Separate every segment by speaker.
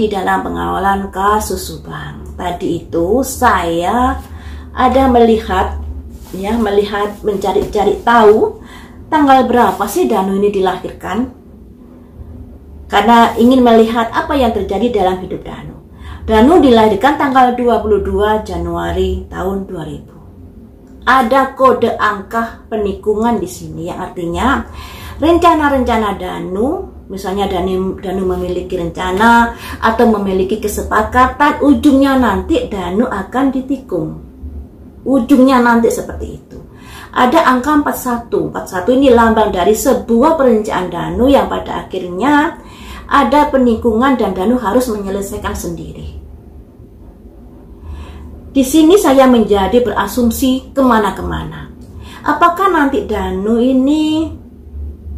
Speaker 1: di dalam pengawalan kasus Subang. Tadi itu saya ada melihat mencari-cari tahu tanggal berapa sih Danu ini dilahirkan. Karena ingin melihat apa yang terjadi dalam hidup Danu. Danu dilahirkan tanggal 22 Januari tahun 2000. Ada kode angka penikungan di sini yang artinya rencana-rencana Danu, misalnya Danu memiliki rencana atau memiliki kesepakatan, ujungnya nanti Danu akan ditikung. Ujungnya nanti seperti itu. Ada angka 41. 41 ini lambang dari sebuah perencanaan Danu yang pada akhirnya ada penikungan dan Danu harus menyelesaikan sendiri. Di sini saya menjadi berasumsi kemana-kemana. Apakah nanti Danu ini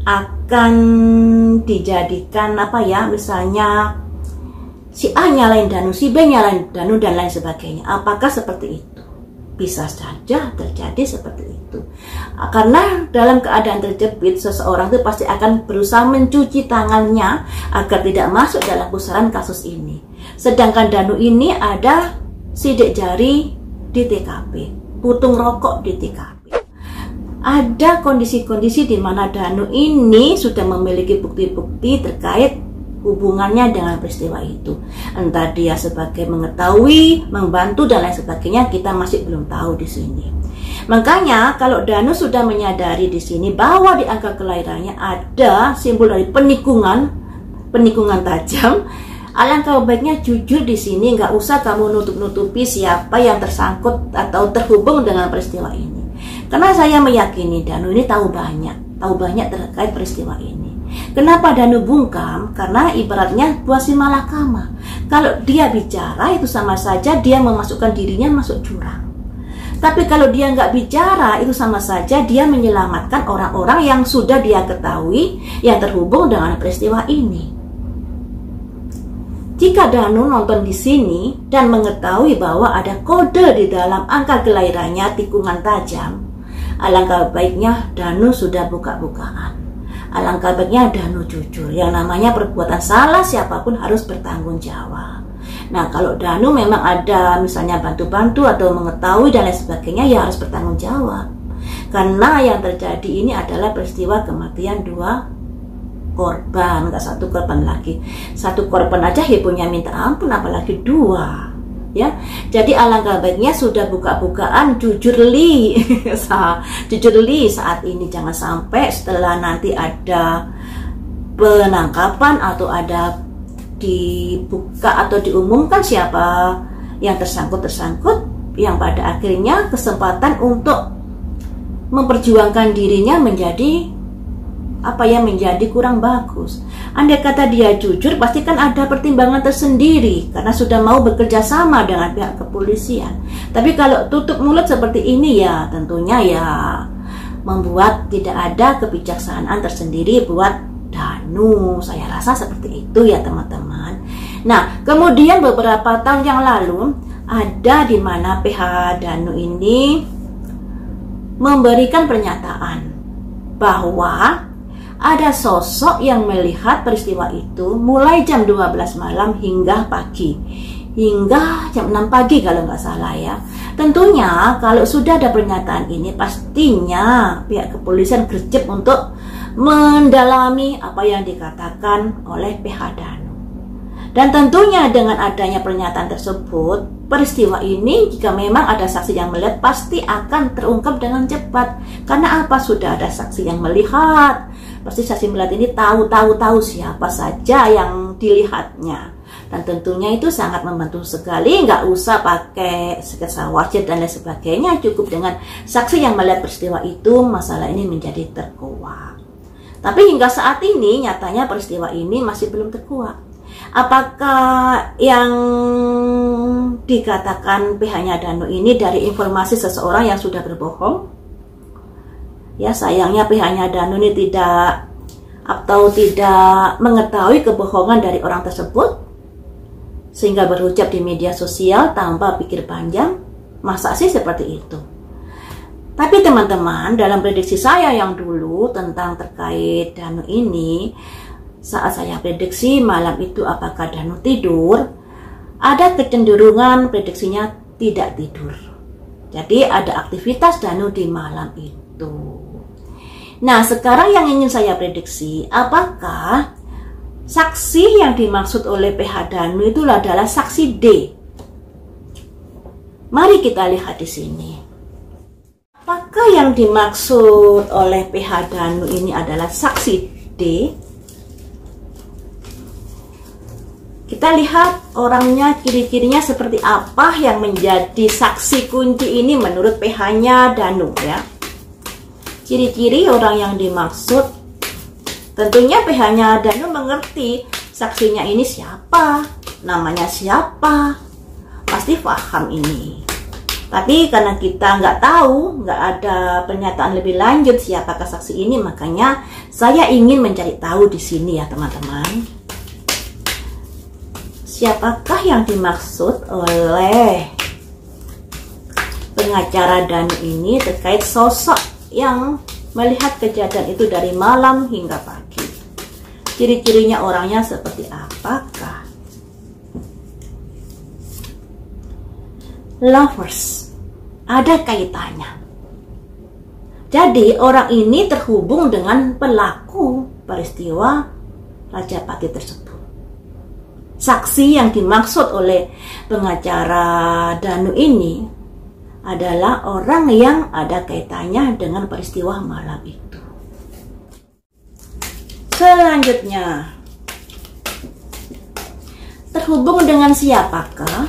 Speaker 1: akan dijadikan misalnya si A nyalain Danu, si B nyalain Danu dan lain sebagainya. Apakah seperti itu? Bisa saja terjadi seperti itu. Karena dalam keadaan terjepit, seseorang itu pasti akan berusaha mencuci tangannya agar tidak masuk dalam pusaran kasus ini. Sedangkan Danu ini ada sidik jari di TKP, putung rokok di TKP. Ada kondisi-kondisi di mana Danu ini sudah memiliki bukti-bukti terkait hubungannya dengan peristiwa itu. Entah dia sebagai mengetahui, membantu dan lain sebagainya, kita masih belum tahu di sini. Makanya kalau Danu sudah menyadari di sini bahwa di angka kelahirannya ada simbol dari penikungan tajam, alangkah baiknya jujur di sini, nggak usah kamu nutup-nutupi siapa yang tersangkut atau terhubung dengan peristiwa ini. Karena saya meyakini Danu ini tahu banyak terkait peristiwa ini. Kenapa Danu bungkam? Karena ibaratnya buah si malakama. Kalau dia bicara itu sama saja dia memasukkan dirinya masuk jurang. Tapi kalau dia nggak bicara itu sama saja dia menyelamatkan orang-orang yang sudah dia ketahui yang terhubung dengan peristiwa ini. Jika Danu nonton di sini dan mengetahui bahwa ada kode di dalam angka kelahirannya tikungan tajam, alangkah baiknya Danu sudah buka-bukaan. Alangkah baiknya Danu jujur. Yang namanya perbuatan salah siapapun harus bertanggung jawab. Nah, kalau Danu memang ada misalnya bantu-bantu atau mengetahui dan lain sebagainya, ya harus bertanggung jawab. Karena yang terjadi ini adalah peristiwa kematian 2 korban, nggak 1 korban lagi. 1 korban aja hebohnya minta ampun, apalagi 2. Ya, jadi alangkah baiknya sudah buka-bukaan jujur li saat ini, jangan sampai setelah nanti ada penangkapan atau ada dibuka atau diumumkan siapa yang tersangkut yang pada akhirnya kesempatan untuk memperjuangkan dirinya menjadi menjadi kurang bagus. Andai kata dia jujur, pasti kan ada pertimbangan tersendiri karena sudah mau bekerja sama dengan pihak kepolisian. Tapi kalau tutup mulut seperti ini ya tentunya ya membuat tidak ada kebijaksanaan tersendiri buat Danu. Saya rasa seperti itu ya teman-teman. Nah, kemudian beberapa tahun yang lalu ada di mana PH Danu ini memberikan pernyataan bahwa ada sosok yang melihat peristiwa itu mulai jam 12 malam hingga pagi. Hingga jam 6 pagi kalau nggak salah ya. Tentunya kalau sudah ada pernyataan ini pastinya pihak kepolisian gercep untuk mendalami apa yang dikatakan oleh PH Danu. Dan tentunya dengan adanya pernyataan tersebut, peristiwa ini jika memang ada saksi yang melihat pasti akan terungkap dengan cepat. Karena apa? Sudah ada saksi yang melihat. Pasti saksi melihat ini tahu siapa saja yang dilihatnya. Dan tentunya itu sangat membantu sekali, nggak usah pakai sketsa wajib dan lain sebagainya. Cukup dengan saksi yang melihat peristiwa itu, masalah ini menjadi terkuak. Tapi hingga saat ini nyatanya peristiwa ini masih belum terkuak. Apakah yang dikatakan pihaknya Danu ini dari informasi seseorang yang sudah berbohong? Ya sayangnya pihaknya Danu ini tidak mengetahui kebohongan dari orang tersebut sehingga berucap di media sosial tanpa pikir panjang. Masa sih seperti itu? Tapi teman-teman, dalam prediksi saya yang dulu tentang terkait Danu ini, saat saya prediksi malam itu apakah Danu tidur, ada kecenderungan prediksinya tidak tidur. Jadi ada aktivitas Danu di malam itu. Nah, sekarang yang ingin saya prediksi, apakah saksi yang dimaksud oleh PH Danu itu adalah saksi D? Mari kita lihat di sini. Apakah yang dimaksud oleh PH Danu ini adalah saksi D? Kita lihat orangnya, ciri-cirinya seperti apa yang menjadi saksi kunci ini menurut PH-nya Danu ya. Ciri-ciri orang yang dimaksud, tentunya PH-nya Danu mengerti saksinya ini siapa, namanya siapa, pasti paham ini. Tapi karena kita nggak tahu, nggak ada pernyataan lebih lanjut siapakah saksi ini, makanya saya ingin mencari tahu di sini ya teman-teman. Siapakah yang dimaksud oleh pengacara Danu ini terkait sosok yang melihat kejadian itu dari malam hingga pagi? Ciri-cirinya orangnya seperti apakah? Lovers, ada kaitannya. Jadi orang ini terhubung dengan pelaku peristiwa Rajapati tersebut. Saksi yang dimaksud oleh pengacara Danu ini adalah orang yang ada kaitannya dengan peristiwa malam itu. Selanjutnya, terhubung dengan siapakah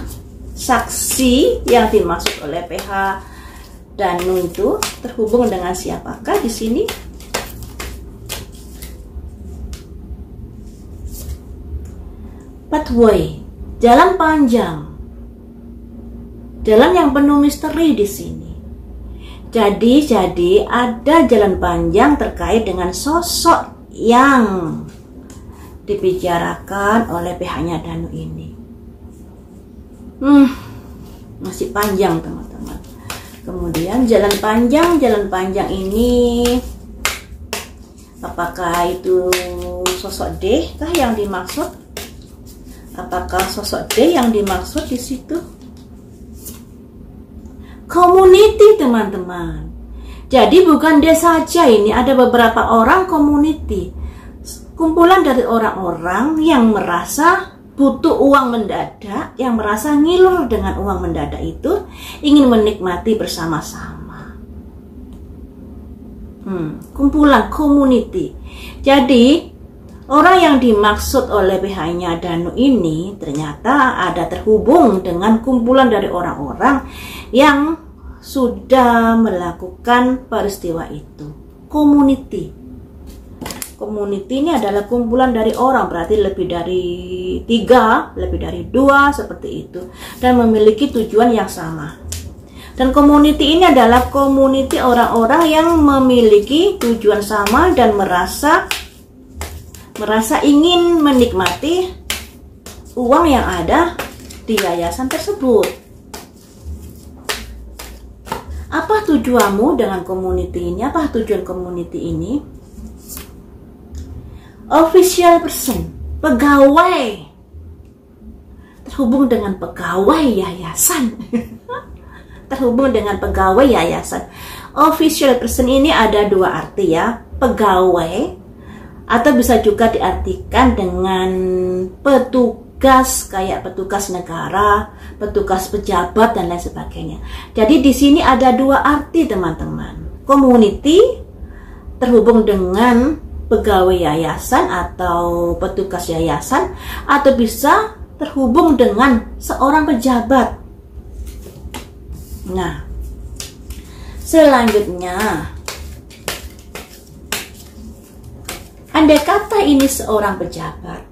Speaker 1: saksi yang dimaksud oleh PH Danu itu? Terhubung dengan siapakah di sini? Pathway, jalan panjang, jalan yang penuh misteri di sini. Jadi ada jalan panjang terkait dengan sosok yang dibicarakan oleh PH-nya Danu ini. Masih panjang teman-teman. Kemudian jalan panjang ini, apakah itu sosok D kah yang dimaksud? Apakah sosok D yang dimaksud di situ? Community teman-teman. Jadi bukan D saja ini, ada beberapa orang community. Kumpulan dari orang-orang yang merasa butuh uang mendadak, yang merasa ngiler dengan uang mendadak itu, ingin menikmati bersama-sama. Kumpulan community. Jadi orang yang dimaksud oleh PH-nya Danu ini ternyata ada terhubung dengan kumpulan dari orang-orang yang sudah melakukan peristiwa itu. Community ini adalah kumpulan dari orang, berarti lebih dari 3, lebih dari 2 seperti itu, dan memiliki tujuan yang sama. Dan community ini adalah community orang-orang yang memiliki tujuan sama dan merasa ingin menikmati uang yang ada di yayasan tersebut. Apa tujuanmu dengan community ini? Apa tujuan community ini? Official person, pegawai, terhubung dengan pegawai yayasan. Terhubung dengan pegawai yayasan. Official person ini ada 2 arti ya, pegawai, atau bisa juga diartikan dengan petugas, kayak petugas negara, petugas pejabat dan lain sebagainya. Jadi di sini ada 2 arti teman-teman. Community terhubung dengan pegawai yayasan atau petugas yayasan, atau bisa terhubung dengan seorang pejabat. Nah, selanjutnya, andai kata ini seorang pejabat,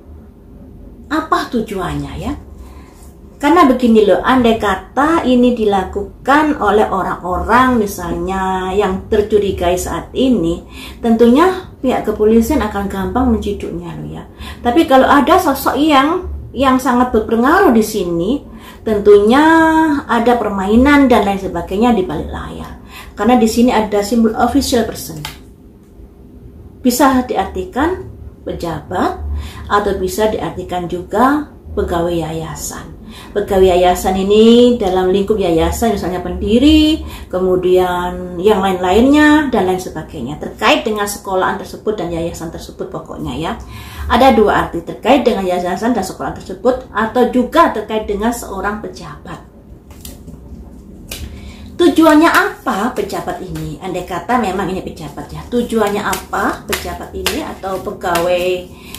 Speaker 1: apa tujuannya ya? Karena begini loh, andai kata ini dilakukan oleh orang-orang misalnya yang tercurigai saat ini, tentunya pihak kepolisian akan gampang menciduknya loh ya. Tapi kalau ada sosok yang sangat berpengaruh di sini, tentunya ada permainan dan lain sebagainya di balik layar. Karena di sini ada simbol official person. Bisa diartikan pejabat, atau bisa diartikan juga pegawai yayasan. Pegawai yayasan ini dalam lingkup yayasan misalnya pendiri, kemudian yang lain-lainnya dan lain sebagainya, terkait dengan sekolahan tersebut dan yayasan tersebut pokoknya ya. Ada dua arti, terkait dengan yayasan dan sekolah tersebut atau juga terkait dengan seorang pejabat. Tujuannya apa pejabat ini? Andai kata memang ini pejabat ya, tujuannya apa pejabat ini atau pegawai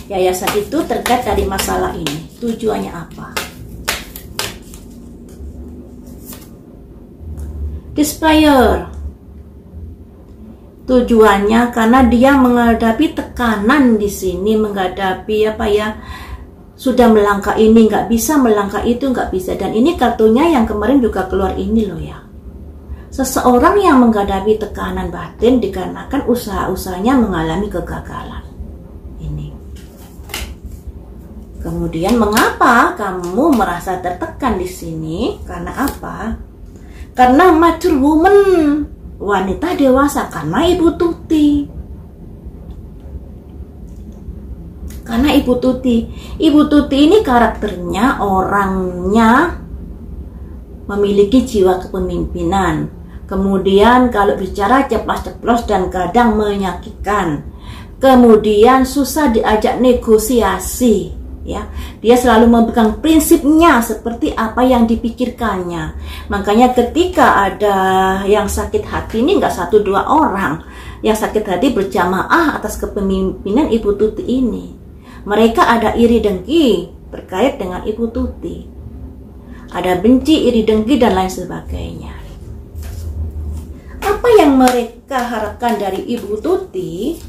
Speaker 1: yayasan itu terkait dari masalah ini? Tujuannya apa? Displayer. Tujuannya karena dia menghadapi tekanan di sini, menghadapi apa ya, sudah melangkah ini nggak bisa, melangkah itu nggak bisa. Dan ini kartunya yang kemarin juga keluar ini loh ya. Seseorang yang menghadapi tekanan batin dikarenakan usaha-usahanya mengalami kegagalan. Ini. Kemudian mengapa kamu merasa tertekan di sini? Karena apa? Karena mature woman, wanita dewasa, karena Ibu Tuti. Karena Ibu Tuti. Ibu Tuti ini karakternya, orangnya memiliki jiwa kepemimpinan. Kemudian kalau bicara ceplas-ceplos dan kadang menyakitkan. Kemudian susah diajak negosiasi. Ya, dia selalu memegang prinsipnya seperti apa yang dipikirkannya. Makanya ketika ada yang sakit hati ini nggak 1-2 orang, yang sakit hati berjamaah atas kepemimpinan Ibu Tuti ini. Mereka ada iri dengki terkait dengan Ibu Tuti, ada benci, iri dengki dan lain sebagainya. Apa yang mereka harapkan dari Ibu Tuti?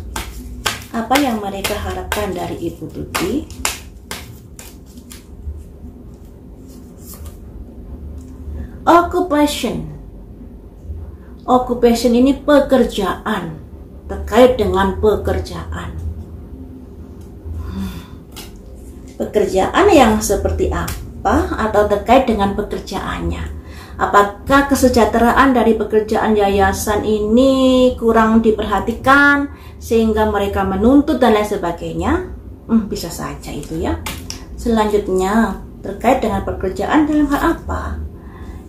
Speaker 1: Apa yang mereka harapkan dari Ibu Tuti? Occupation ini pekerjaan, terkait dengan pekerjaan. Pekerjaan yang seperti apa atau terkait dengan pekerjaannya. Apakah kesejahteraan dari pekerjaan yayasan ini kurang diperhatikan sehingga mereka menuntut dan lain sebagainya? Bisa saja itu ya. Selanjutnya terkait dengan pekerjaan dalam hal apa?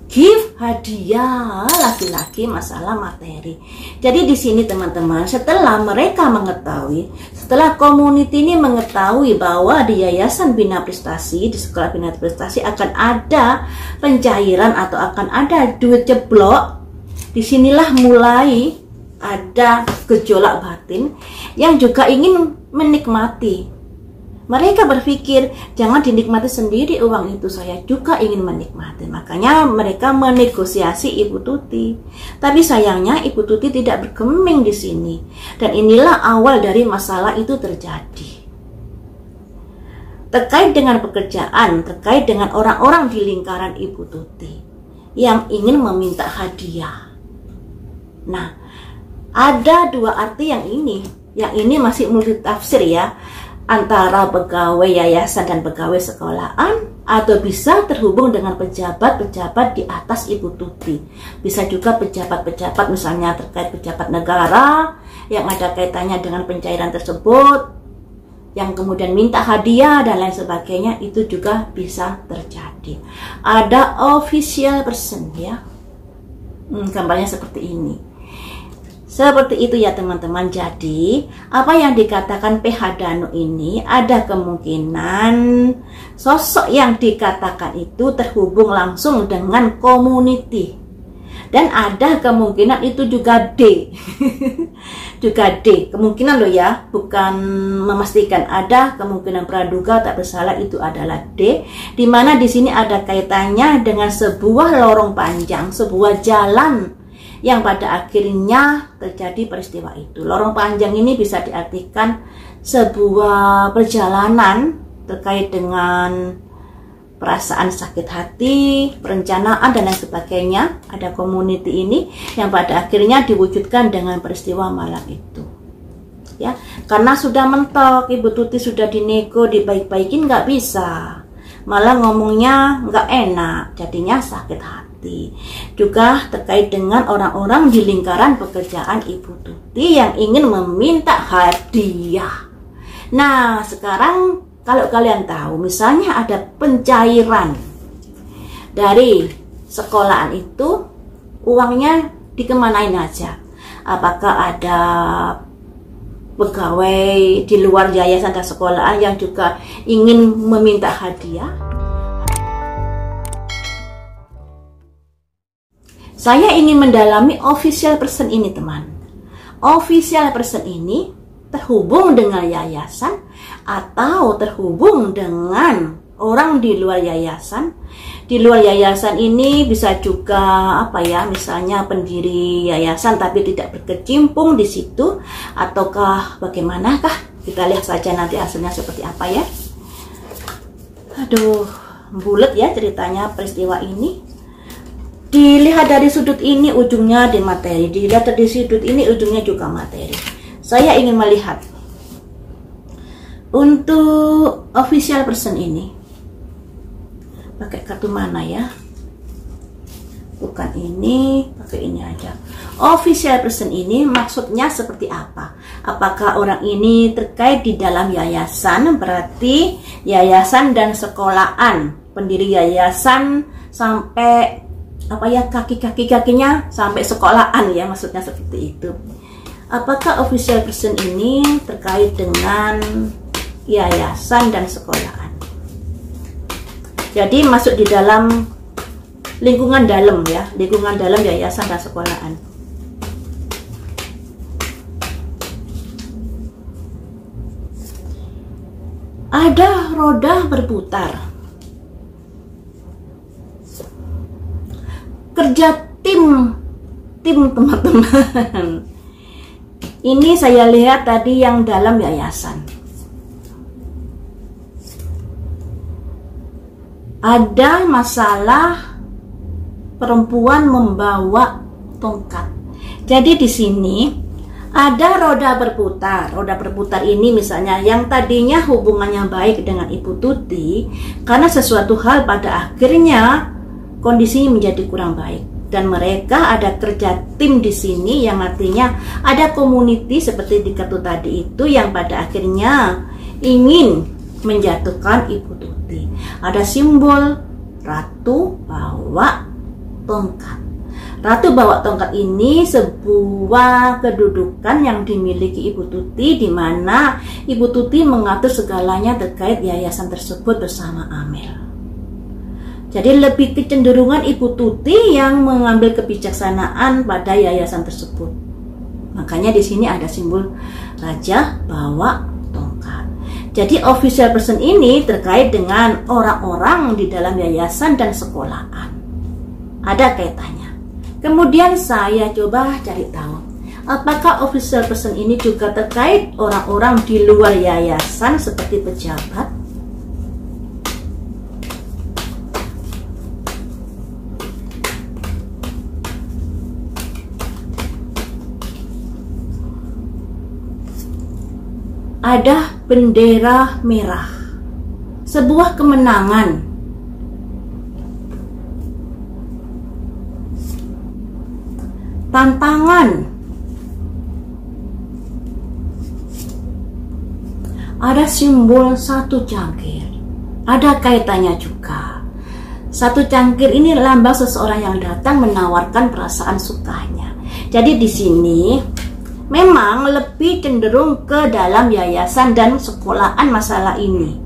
Speaker 1: Give hadiah laki-laki masalah materi. Jadi di sini teman-teman, setelah mereka mengetahui, setelah community ini mengetahui bahwa di Yayasan Bina Prestasi, di Sekolah Bina Prestasi akan ada pencairan atau akan ada duit jeblok, disinilah mulai ada gejolak batin yang juga ingin menikmati. Mereka berpikir, jangan dinikmati sendiri uang itu, saya juga ingin menikmati. Makanya mereka menegosiasi Ibu Tuti. Tapi sayangnya Ibu Tuti tidak bergeming di sini. Dan inilah awal dari masalah itu terjadi. Terkait dengan pekerjaan, terkait dengan orang-orang di lingkaran Ibu Tuti yang ingin meminta hadiah. Nah, ada dua arti yang ini. Yang ini masih multitafsir ya. Antara pegawai yayasan dan pegawai sekolahan, atau bisa terhubung dengan pejabat-pejabat di atas Ibu Tuti. Bisa juga pejabat-pejabat misalnya terkait pejabat negara yang ada kaitannya dengan pencairan tersebut, yang kemudian minta hadiah dan lain sebagainya, itu juga bisa terjadi. Ada official person ya, gambarnya seperti ini. Seperti itu ya teman-teman. Jadi apa yang dikatakan PH Danu ini, ada kemungkinan sosok yang dikatakan itu terhubung langsung dengan community. Dan ada kemungkinan itu juga D. Juga D, kemungkinan loh ya, bukan memastikan. Ada kemungkinan praduga tak bersalah, itu adalah D, dimana di sini ada kaitannya dengan sebuah lorong panjang, sebuah jalan yang pada akhirnya terjadi peristiwa itu. Lorong panjang ini bisa diartikan sebuah perjalanan terkait dengan perasaan sakit hati, perencanaan dan lain sebagainya. Ada community ini yang pada akhirnya diwujudkan dengan peristiwa malam itu. Ya, karena sudah mentok, Ibu Tuti sudah dinego, dibaik-baikin nggak bisa. Malah ngomongnya nggak enak, jadinya sakit hati. Juga terkait dengan orang-orang di lingkaran pekerjaan Ibu Tuti yang ingin meminta hadiah. Nah, sekarang kalau kalian tahu, misalnya ada pencairan dari sekolahan itu, uangnya dikemanain aja? Apakah ada pegawai di luar yayasan dan sekolahan yang juga ingin meminta hadiah? Saya ingin mendalami official person ini, teman. Official person ini terhubung dengan yayasan atau terhubung dengan orang di luar yayasan. Di luar yayasan ini bisa juga misalnya pendiri yayasan tapi tidak berkecimpung di situ, ataukah bagaimanakah? Kita lihat saja nanti hasilnya seperti apa ya. Aduh, bulat ya ceritanya peristiwa ini. Dilihat dari sudut ini ujungnya di materi, dilihat dari sudut ini ujungnya juga materi. Saya ingin melihat untuk official person ini pakai kartu mana ya? Bukan ini, pakai ini aja. Official person ini maksudnya seperti apa? Apakah orang ini terkait di dalam yayasan? Berarti yayasan dan sekolahan, pendiri yayasan sampai kaki-kakinya sampai sekolahan ya, maksudnya seperti itu. Apakah official person ini terkait dengan yayasan dan sekolahan? Jadi masuk di dalam lingkungan dalam ya, lingkungan dalam yayasan dan sekolahan. Ada roda berputar. Kerja tim teman-teman. Ini saya lihat tadi yang dalam yayasan. Ada masalah perempuan membawa tongkat. Jadi di sini ada roda berputar. Roda berputar ini misalnya yang tadinya hubungannya baik dengan Ibu Tuti, karena sesuatu hal pada akhirnya kondisinya menjadi kurang baik, dan mereka ada kerja tim di sini yang artinya ada community seperti di kartu tadi itu yang pada akhirnya ingin menjatuhkan Ibu Tuti. Ada simbol ratu bawa tongkat. Ratu bawa tongkat ini sebuah kedudukan yang dimiliki Ibu Tuti, di mana Ibu Tuti mengatur segalanya terkait yayasan tersebut bersama Amel. Jadi lebih kecenderungan Ibu Tuti yang mengambil kebijaksanaan pada yayasan tersebut. Makanya di sini ada simbol raja bawa tongkat. Jadi official person ini terkait dengan orang-orang di dalam yayasan dan sekolahan. Ada kaitannya. Kemudian saya coba cari tahu, apakah official person ini juga terkait orang-orang di luar yayasan seperti pejabat? Ada bendera merah, sebuah kemenangan. Tantangan. Ada simbol satu cangkir. Ada kaitannya juga. Satu cangkir ini lambang seseorang yang datang menawarkan perasaan sukanya. Jadi di sini memang lebih cenderung ke dalam yayasan dan sekolahan masalah ini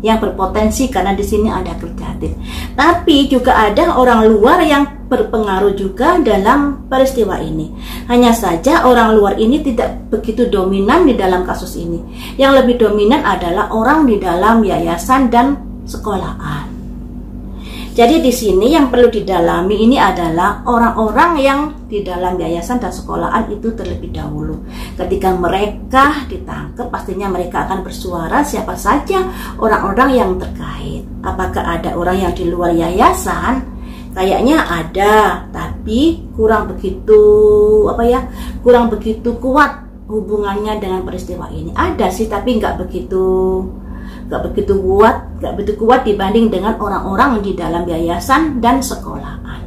Speaker 1: yang berpotensi, karena di sini ada kerja tim. Tapi juga ada orang luar yang berpengaruh juga dalam peristiwa ini. Hanya saja orang luar ini tidak begitu dominan di dalam kasus ini. Yang lebih dominan adalah orang di dalam yayasan dan sekolahan. Jadi di sini yang perlu didalami ini adalah orang-orang yang di dalam yayasan dan sekolahan itu terlebih dahulu. Ketika mereka ditangkap, pastinya mereka akan bersuara siapa saja orang-orang yang terkait. Apakah ada orang yang di luar yayasan? Kayaknya ada, tapi kurang begitu kurang begitu kuat hubungannya dengan peristiwa ini. Ada sih, tapi nggak begitu kuat dibanding dengan orang-orang di dalam yayasan dan sekolahan.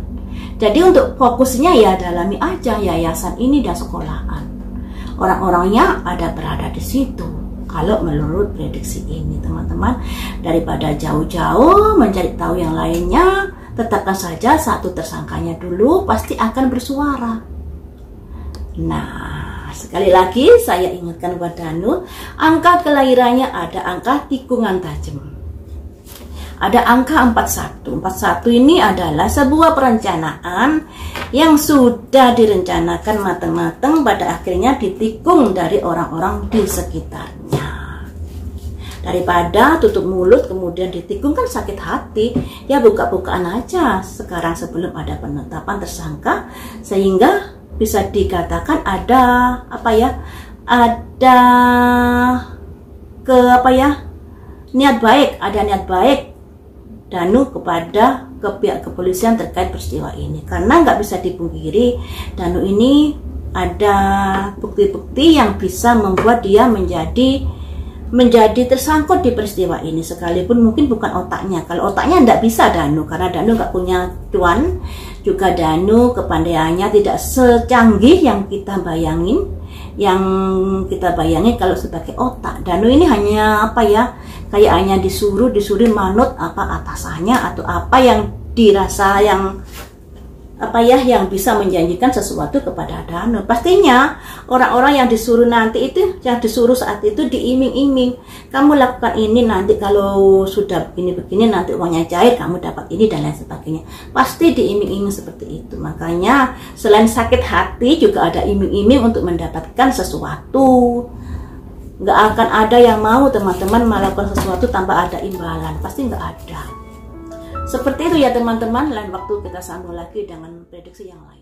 Speaker 1: Jadi untuk fokusnya ya dalami aja yayasan ini dan sekolahan. Orang-orangnya ada berada di situ. Kalau menurut prediksi ini teman-teman, daripada jauh-jauh mencari tahu yang lainnya, tetapkan saja satu tersangkanya dulu, pasti akan bersuara. Nah, sekali lagi saya ingatkan buat Danu, angka kelahirannya ada angka tikungan tajam. Ada angka 41. 41 ini adalah sebuah perencanaan yang sudah direncanakan matang-matang, pada akhirnya ditikung dari orang-orang di sekitarnya. Daripada tutup mulut kemudian ditikung kan sakit hati, ya buka-bukaan aja sekarang sebelum ada penetapan tersangka, sehingga bisa dikatakan ada niat baik Danu kepada pihak kepolisian terkait peristiwa ini. Karena nggak bisa dipungkiri, Danu ini ada bukti-bukti yang bisa membuat dia menjadi tersangkut di peristiwa ini, sekalipun mungkin bukan otaknya. Kalau otaknya nggak bisa Danu, karena Danu nggak punya cuan. Juga Danu kepandaiannya tidak secanggih yang kita bayangin. Yang kita bayangin kalau sebagai otak. Danu ini hanya kayak hanya disuruh manut atasannya, atau apa yang dirasa yang bisa menjanjikan sesuatu kepada Danu. Pastinya orang-orang yang disuruh nanti itu, yang disuruh saat itu diiming-iming, kamu lakukan ini, nanti kalau sudah begini-begini nanti uangnya cair, kamu dapat ini dan lain sebagainya. Pasti diiming-iming seperti itu. Makanya selain sakit hati juga ada iming-iming untuk mendapatkan sesuatu. Nggak akan ada yang mau teman-teman melakukan sesuatu tanpa ada imbalan, pasti nggak ada. Seperti itu ya teman-teman, lain waktu kita sambung lagi dengan prediksi yang lain.